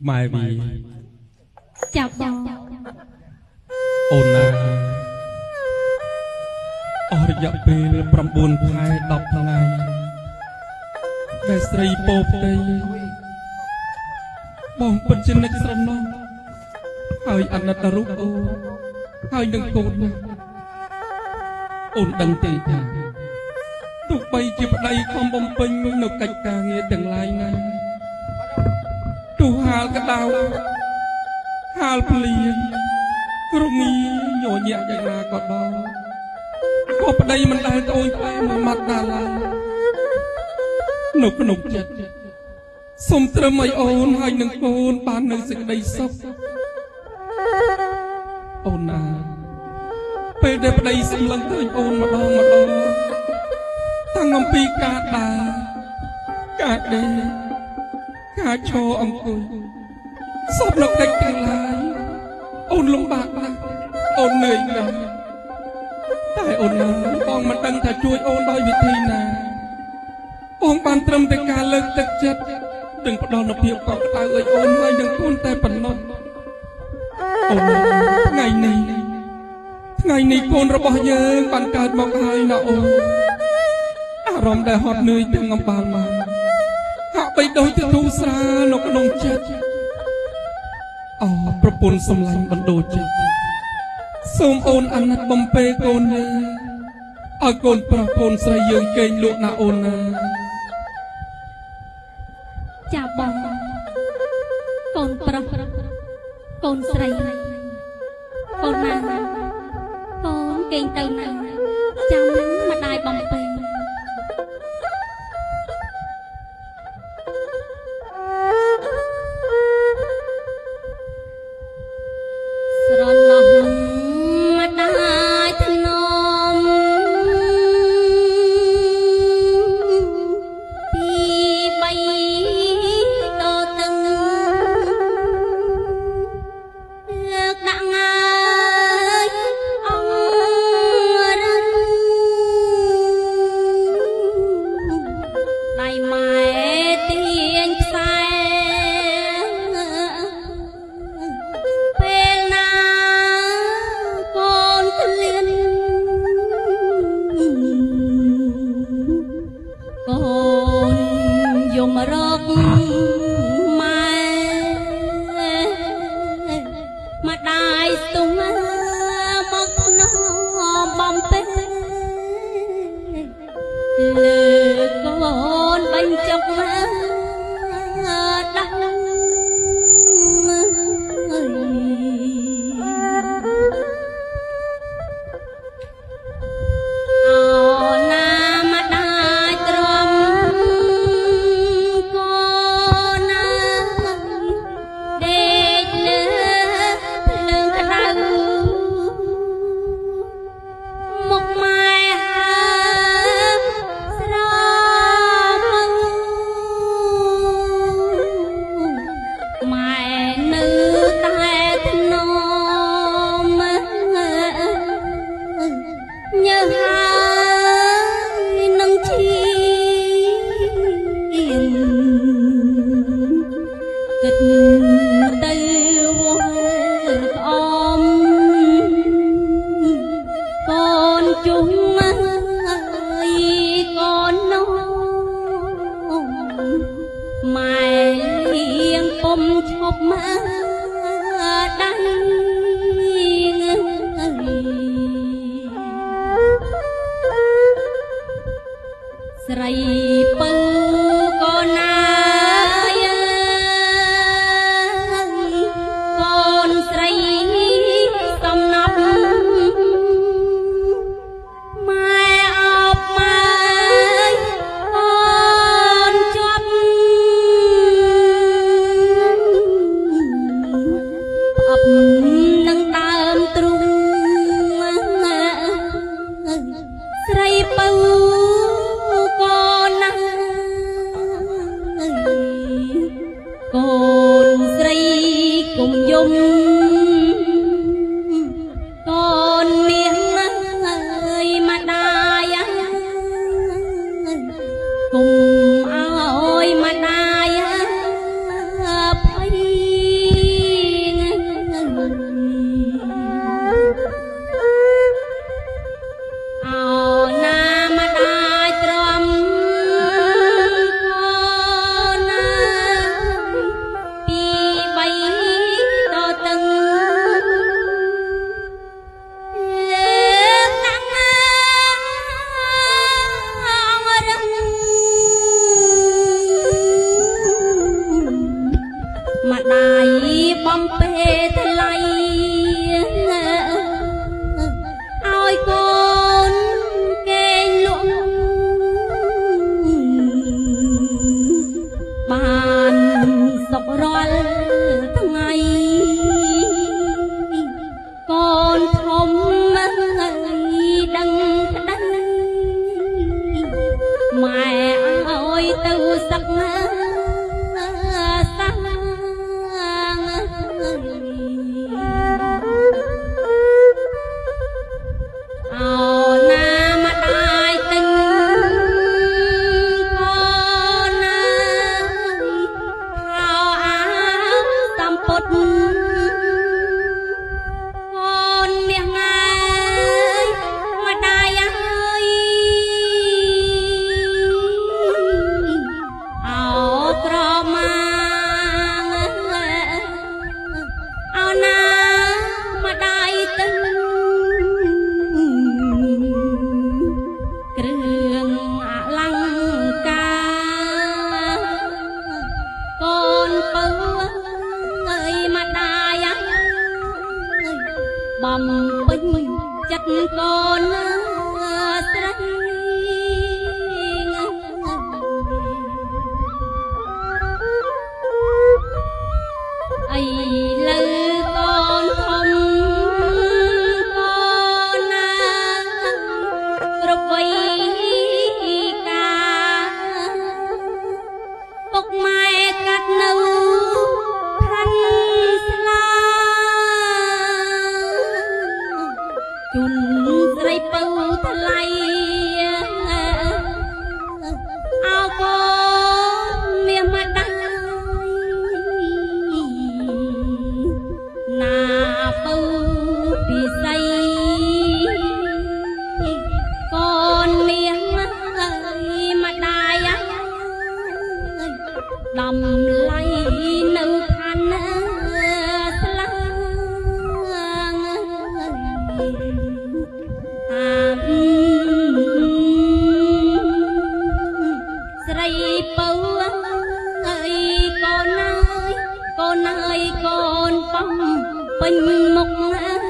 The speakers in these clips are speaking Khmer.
mai vì chào bò ôn na ở dọc bên pram buồn phai đọc ngày đại sri pop tây bong bên trên nước sông non hơi ăn nát rút ô hơi đừng cồn ôn đằng tì thà tụt bay chỉ vào đây không bông pin nộp cạch cà nghe từng lai này tu hal cái đau hal pelian rung nghi nhỏ nhẹอย่างណាក៏ដល់ក៏ប្តីមិនដែលត្អូញត្អែមួយម៉ាត់ណាឡើយនៅក្នុងចិត្តសុំត្រឹមឲ្យអូនហើយនឹងកូនបាននៅសេចក្តីសុខអូនណាពេលដែលប្តីសម្លឹងឃើញអូនម្ដងតាំងអំពីការដើរការដេកការឈរអង្គុយសពនៅកិច្ចទាំងឡាយអូនលំបាកណាស់អូននឿយណាស់តែអូនណាបងមិនដឹងថាជួយអូនដោយវិធីណាបងបានត្រឹមតែការលើកទឹកចិត្តនិងផ្ដល់នូវភាពកក់ក្ដៅឲ្យអូនហើយនឹងកូនតែប៉ុណ្ណោះអូនថ្ងៃនេះកូនរបស់យើងបានកើតមកហើយណាអូនអារម្មណ៍ដែលហត់នឿយទាំងអំបាលមកហាក់បីដូចជាធូរស្រាលនៅក្នុងចិត្តអូប្រពន្ធសម្លាញ់បណ្ដូលចិត្តសូមអូនអាណិតបំពេកូនយើងឲ្យកូនប្រុសកូនស្រីយើងកេងលក់ណាអូនណាចាបងកូនប្រុសកូនស្រីកូនណាកូនកេងទៅណាចាំម្ដាយបំពេស្រណោះម្ដាយធ្នមទីបីតតឹងលើកដាក់ងាយអងរិនដៃម៉ែទាញផ្សែពេលណាកូនក្លៀនកូនយំរកម៉ែម្ដាយស្ទុំមកភ្នំបំពេលើកូនបញ្ចុកដាក់ស្រីពៅក៏ណាយកូនស្រីសំណាប់ម៉ែអបម៉ែអូនជាប់អបនឹងដើមទ្រូងស្រីពៅកូនស្រីគុំយំកូនមាសអើយម្ដាយគុំអើយម្ដាយភ័យ ម្ដាយបំពេថ្លៃឲ្យកូនគេងលក់បានសុខរាល់ថ្ងៃកូនធំដឹងក្តីម៉ែឲ្យទៅសឹកសាងអោណាម្ដាយទិញកូនណាខោអាវសំពត់កូនមាសណាយម្ដាយអើយអោក្រមាអោណាម្ដាយទិញគ្រឿងអលង្ការកូនពៅអើយម្ដាយអើយបំពេញចិត្តកូនស្រីអីលើកូនធំកូនណាគ្រប់វ័យការពុកម៉ែកាត់នៅខណ្ឌស្លាជូនស្រីពៅថ្លៃអោកូនមាសម្ដាយណាពៅពិសីកូនមាសម្ដាយអើយដំឡៃនៅខណ្ឌស្លាស្រីពៅអើយកូនអើយកូនអើយកូនបំពេញមុខម៉ែ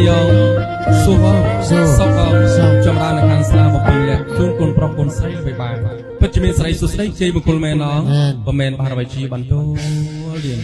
ញងសុខសុខចម្រើននៅខាងស្លាបបំលាក់ជូនគុណប្រុសគុណស្រីបីបានពិតជាមានស្រីសុស្ដីជ័យមង្គលមែនណងបើមែនបានអ្វីជាបន្ទូលទៀត